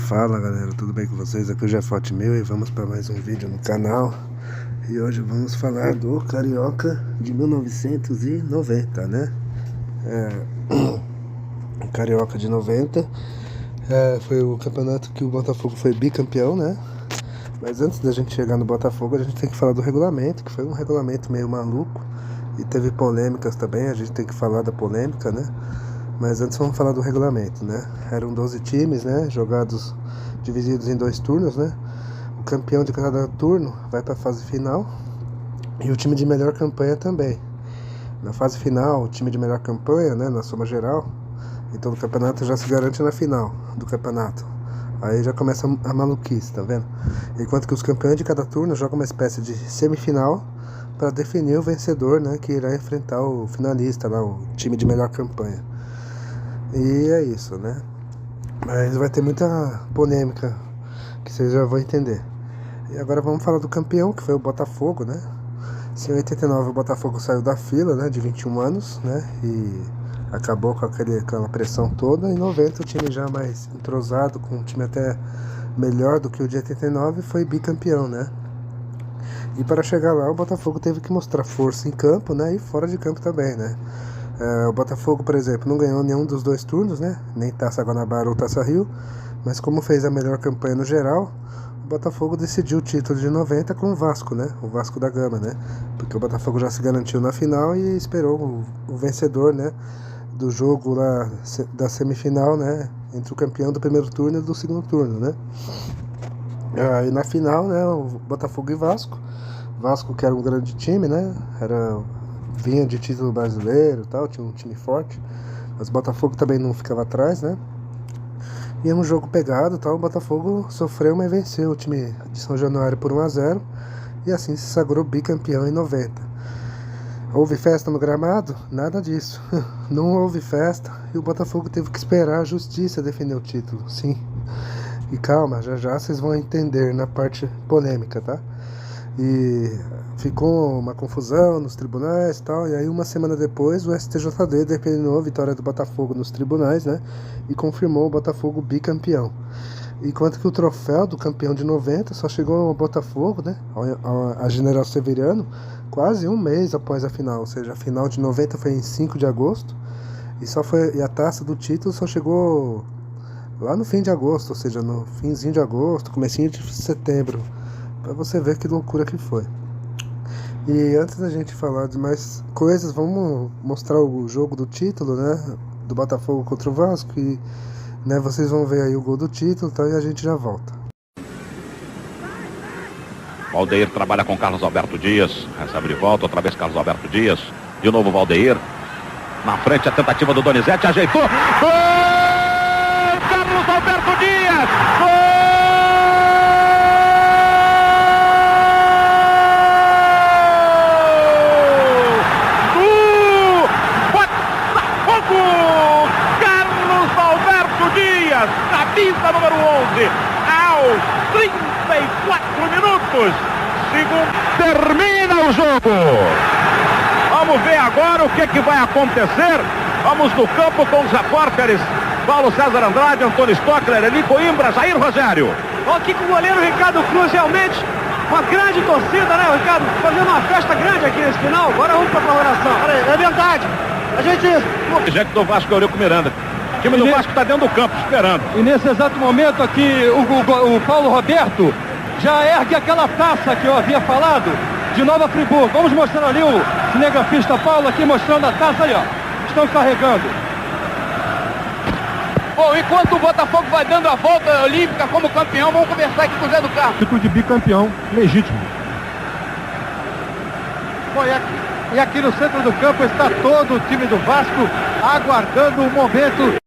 Fala galera, tudo bem com vocês? Aqui é o Jefote Mil e vamos para mais um vídeo no canal. E hoje vamos falar do Carioca de 1990, né? O Carioca de 90 foi o campeonato que o Botafogo foi bicampeão, né? Mas antes da gente chegar no Botafogo, a gente tem que falar do regulamento, que foi um regulamento meio maluco e teve polêmicas também, a gente tem que falar da polêmica, né? Mas antes vamos falar do regulamento, né? Eram 12 times, né? Jogados, divididos em 2 turnos, né? O campeão de cada turno vai para a fase final e o time de melhor campanha também. Na fase final, o time de melhor campanha, né? Na soma geral, então o campeonato já se garante na final do campeonato. Aí já começa a maluquice, tá vendo? Enquanto que os campeões de cada turno jogam uma espécie de semifinal para definir o vencedor, né? Que irá enfrentar o finalista lá, o time de melhor campanha. E é isso, né? Mas vai ter muita polêmica que vocês já vão entender. E agora vamos falar do campeão, que foi o Botafogo, né? Em 89 o Botafogo saiu da fila, né? De 21 anos, né? E acabou com aquela pressão toda. Em 90 o time já mais entrosado, com um time até melhor do que o de 89, foi bicampeão, né? E para chegar lá o Botafogo teve que mostrar força em campo, né? E fora de campo também, né? O Botafogo, por exemplo, não ganhou nenhum dos 2 turnos, né? Nem Taça Guanabara ou Taça Rio. Mas como fez a melhor campanha no geral, o Botafogo decidiu o título de 90 com o Vasco, né? O Vasco da Gama, né? Porque o Botafogo já se garantiu na final e esperou o vencedor, né? Do jogo lá da semifinal, né? Entre o campeão do primeiro turno e do segundo turno, né? E na final, né? O Botafogo e Vasco. Vasco, que era um grande time, né? Vinha de título brasileiro e tal, tinha um time forte, mas o Botafogo também não ficava atrás, né? E é um jogo pegado, tal. O Botafogo sofreu, mas venceu o time de São Januário por 1-0 e assim se sagrou bicampeão em 90. Houve festa no gramado? Nada disso. Não houve festa e o Botafogo teve que esperar a justiça defender o título, sim. E calma, já vocês vão entender na parte polêmica, tá? E ficou uma confusão nos tribunais e tal, e aí uma semana depois o STJD determinou a vitória do Botafogo nos tribunais, né, e confirmou o Botafogo bicampeão. Enquanto que o troféu do campeão de 90 só chegou ao Botafogo, né, a General Severiano, quase um mês após a final, ou seja, a final de 90 foi em 5 de agosto, e a taça do título só chegou lá no fim de agosto, ou seja, no finzinho de agosto, comecinho de setembro, pra você ver que loucura que foi. E antes da gente falar de mais coisas, vamos mostrar o jogo do título, né? Do Botafogo contra o Vasco. E né, vocês vão ver aí o gol do título, tá? E a gente já volta. Valdeir trabalha com Carlos Alberto Dias. Recebe de volta, outra vez Carlos Alberto Dias. De novo Valdeir. Na frente a tentativa do Donizete, ajeitou. Gol! Carlos Alberto Dias! Gol! Camisa número 11, aos 34 minutos, termina o jogo. Vamos ver agora o que vai acontecer. Vamos no campo com os repórteres Paulo César Andrade, Antônio Stockler, Eli Coimbra, Jair Rogério. Aqui com o goleiro Ricardo Cruz, realmente uma grande torcida, né, Ricardo? Fazendo uma festa grande aqui nesse final. Agora vamos para a prorrogação. É verdade. A gente do Vasco é o Eurico Miranda. O time do Vasco está dentro do campo, esperando. E nesse exato momento aqui, o Paulo Roberto já ergue aquela taça que eu havia falado, de Nova Friburgo. Vamos mostrar ali o cinegrafista Paulo aqui mostrando a taça ali, ó. Estão carregando. Bom, enquanto o Botafogo vai dando a volta olímpica como campeão, vamos conversar aqui com o Zé do Carmo. Título de bicampeão legítimo. Bom, e aqui no centro do campo está todo o time do Vasco aguardando o momento.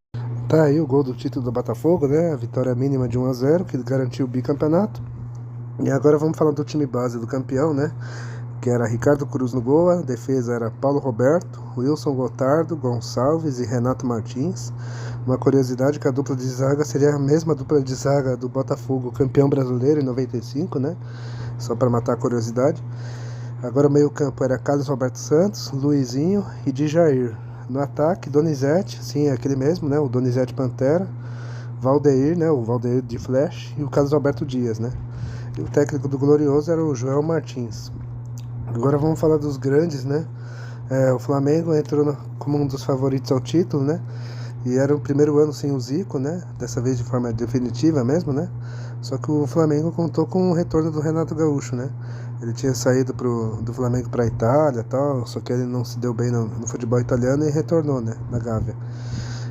Tá aí o gol do título do Botafogo, né? A vitória mínima de 1-0, que garantiu o bicampeonato. E agora vamos falar do time base do campeão, né? Que era Ricardo Cruz no gol, a defesa era Paulo Roberto, Wilson Gotardo, Gonçalves e Renato Martins. Uma curiosidade que a dupla de zaga seria a mesma dupla de zaga do Botafogo, campeão brasileiro em 95, né? Só para matar a curiosidade. Agora o meio campo era Carlos Roberto Santos, Luizinho e Djair. No ataque, Donizete, sim, é aquele mesmo, né? O Donizete Pantera. Valdeir, né? O Valdeir de Flash e o Carlos Alberto Dias, né? E o técnico do Glorioso era o Joel Martins. Agora vamos falar dos grandes, né? O Flamengo entrou como um dos favoritos ao título, né? E era o primeiro ano sem o Zico, né? Dessa vez de forma definitiva mesmo, né? Só que o Flamengo contou com o retorno do Renato Gaúcho, né? Ele tinha saído do Flamengo para a Itália e tal, só que ele não se deu bem no futebol italiano e retornou, né? Na Gávea.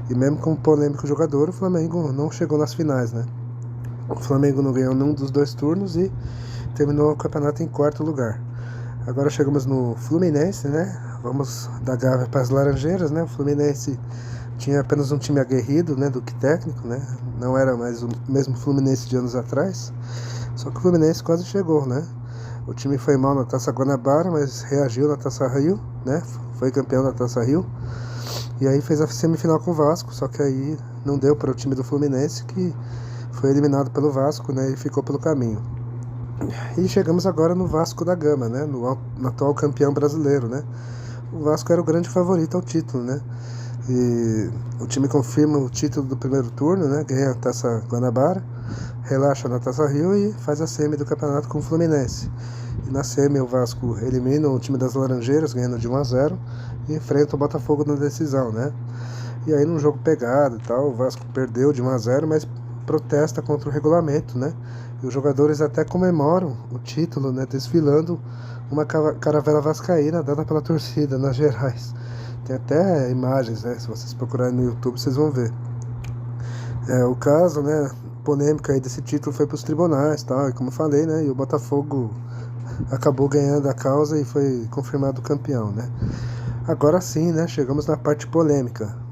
E mesmo como polêmico jogador, o Flamengo não chegou nas finais, né? O Flamengo não ganhou nenhum dos 2 turnos e terminou o campeonato em 4º lugar. Agora chegamos no Fluminense, né? Vamos da Gávea para as Laranjeiras, né? O Fluminense tinha apenas um time aguerrido, né? Do que técnico, né? Não era mais o mesmo Fluminense de anos atrás. Só que o Fluminense quase chegou, né? O time foi mal na Taça Guanabara, mas reagiu na Taça Rio, né? Foi campeão da Taça Rio. E aí fez a semifinal com o Vasco, só que aí não deu para o time do Fluminense, que foi eliminado pelo Vasco, né? E ficou pelo caminho. E chegamos agora no Vasco da Gama, né? No atual campeão brasileiro, né? O Vasco era o grande favorito ao título, né? E o time confirma o título do primeiro turno, né? Ganha a Taça Guanabara, relaxa na Taça Rio e faz a semi do campeonato com o Fluminense. E na semi o Vasco elimina o time das Laranjeiras, ganhando de 1-0, e enfrenta o Botafogo na decisão, né? E aí num jogo pegado e tal, o Vasco perdeu de 1-0, mas protesta contra o regulamento, né? E os jogadores até comemoram o título, né? Desfilando uma caravela vascaína dada pela torcida nas Gerais. Tem até imagens, né? Se vocês procurarem no YouTube, vocês vão ver. O caso, né? Polêmica aí desse título foi para os tribunais, tal, e como eu falei, né? E o Botafogo acabou ganhando a causa e foi confirmado campeão, né? Agora sim, né? Chegamos na parte polêmica.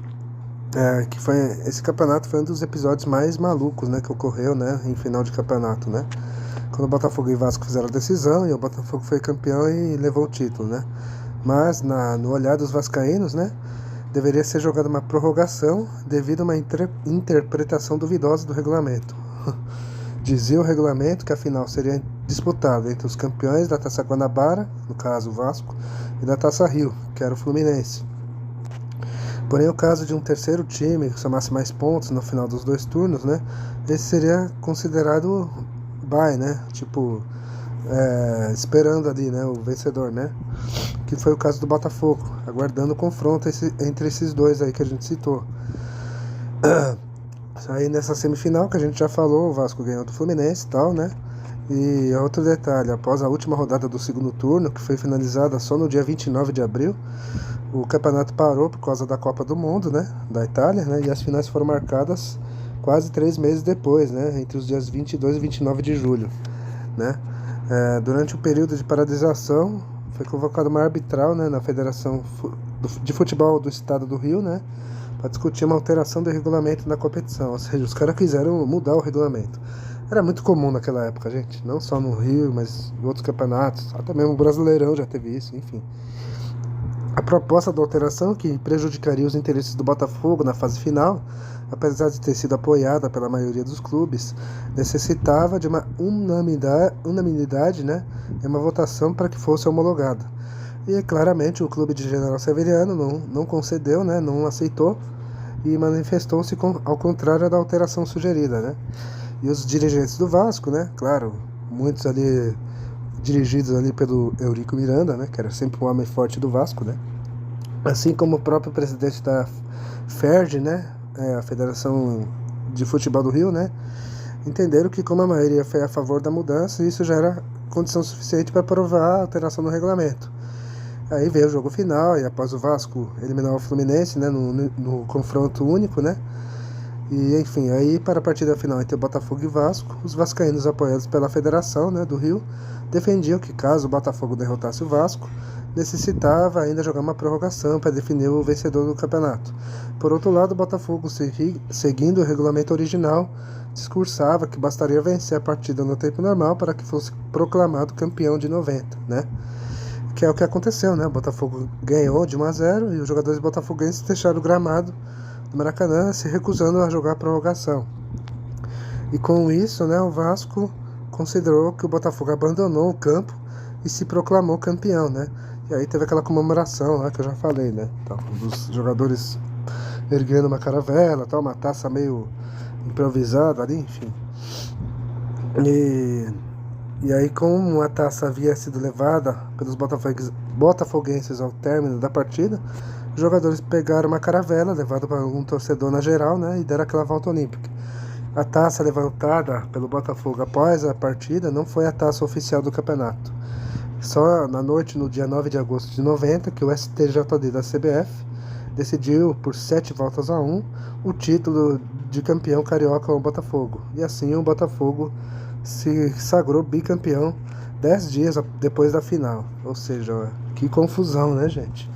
Que foi esse campeonato foi um dos episódios mais malucos, né? Que ocorreu, né? Em final de campeonato, né? Quando o Botafogo e Vasco fizeram a decisão e o Botafogo foi campeão e levou o título, né? Mas no olhar dos vascaínos, né? Deveria ser jogada uma prorrogação devido a uma interpretação duvidosa do regulamento. Dizia o regulamento que a final seria disputada entre os campeões da Taça Guanabara, no caso o Vasco, e da Taça Rio, que era o Fluminense. Porém, o caso de um terceiro time que somasse mais pontos no final dos 2 turnos, né? Esse seria considerado bye, né? Tipo, esperando ali, né? O vencedor, né? Que foi o caso do Botafogo, aguardando o confronto entre esses 2 aí que a gente citou. Aí nessa semifinal que a gente já falou, o Vasco ganhou do Fluminense e tal, né? E outro detalhe, após a última rodada do 2º turno, que foi finalizada só no dia 29 de abril, o campeonato parou por causa da Copa do Mundo, né? Da Itália, né? E as finais foram marcadas quase 3 meses depois, né? Entre os dias 22 e 29 de julho, né? Durante o período de paralisação, foi convocada uma arbitral, né? Na Federação de Futebol do Estado do Rio, né? Para discutir uma alteração do regulamento da competição. Ou seja, os caras quiseram mudar o regulamento. Era muito comum naquela época, gente. Não só no Rio, mas em outros campeonatos. Até mesmo o Brasileirão já teve isso, enfim. A proposta da alteração, que prejudicaria os interesses do Botafogo na fase final, apesar de ter sido apoiada pela maioria dos clubes, necessitava de uma unanimidade, né? E uma votação para que fosse homologada. E claramente o clube de General Severiano não concedeu, né? Não aceitou e manifestou-se ao contrário da alteração sugerida, né? E os dirigentes do Vasco, né? Claro, muitos ali dirigidos ali pelo Eurico Miranda, né? Que era sempre o homem forte do Vasco, né? Assim como o próprio presidente da FERJ, né? A Federação de Futebol do Rio, né? Entenderam que como a maioria foi a favor da mudança, isso já era condição suficiente para aprovar a alteração no regulamento. Aí veio o jogo final e após o Vasco eliminar o Fluminense, né, no confronto único, né? E enfim, aí para a partida final entre o Botafogo e Vasco, os vascaínos apoiados pela Federação, né, do Rio, defendiam que caso o Botafogo derrotasse o Vasco, necessitava ainda jogar uma prorrogação para definir o vencedor do campeonato. Por outro lado, o Botafogo, seguindo o regulamento original, discursava que bastaria vencer a partida no tempo normal para que fosse proclamado campeão de 90, né? Que é o que aconteceu, né? O Botafogo ganhou de 1-0 e os jogadores botafoguenses deixaram o gramado do Maracanã, se recusando a jogar a prorrogação. E com isso, né, o Vasco considerou que o Botafogo abandonou o campo e se proclamou campeão, né? E aí teve aquela comemoração lá que eu já falei, né? Então, dos jogadores erguendo uma caravela, tal, uma taça meio improvisado ali, enfim. E aí, como a taça havia sido levada pelos botafoguenses ao término da partida, os jogadores pegaram uma caravela levada para algum torcedor na geral, né, e deram aquela volta olímpica. A taça levantada pelo Botafogo após a partida não foi a taça oficial do campeonato. Só na noite, no dia 9 de agosto de 90, que o STJD da CBF decidiu por 7-1 o título de campeão carioca ao Botafogo. E assim o Botafogo se sagrou bicampeão 10 dias depois da final. Ou seja, que confusão, né, gente?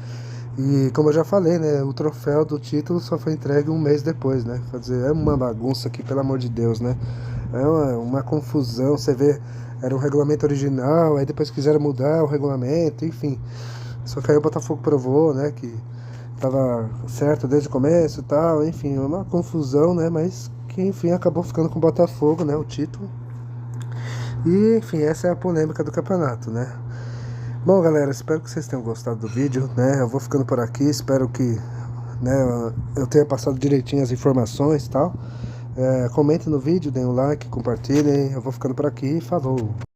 E como eu já falei, né, o troféu do título só foi entregue um mês depois, né? Quer dizer, é uma bagunça aqui, pelo amor de Deus, né? É uma confusão, você vê, era um regulamento original, aí depois quiseram mudar o regulamento, enfim. Só que aí o Botafogo provou, né, que tava certo desde o começo e tal, enfim, uma confusão, né, mas que enfim acabou ficando com o Botafogo, né, o título. E enfim, essa é a polêmica do campeonato, né. Bom, galera, espero que vocês tenham gostado do vídeo, né, eu vou ficando por aqui, espero que, né, eu tenha passado direitinho as informações e tal. Comentem no vídeo, deem um like, compartilhem, eu vou ficando por aqui, falou!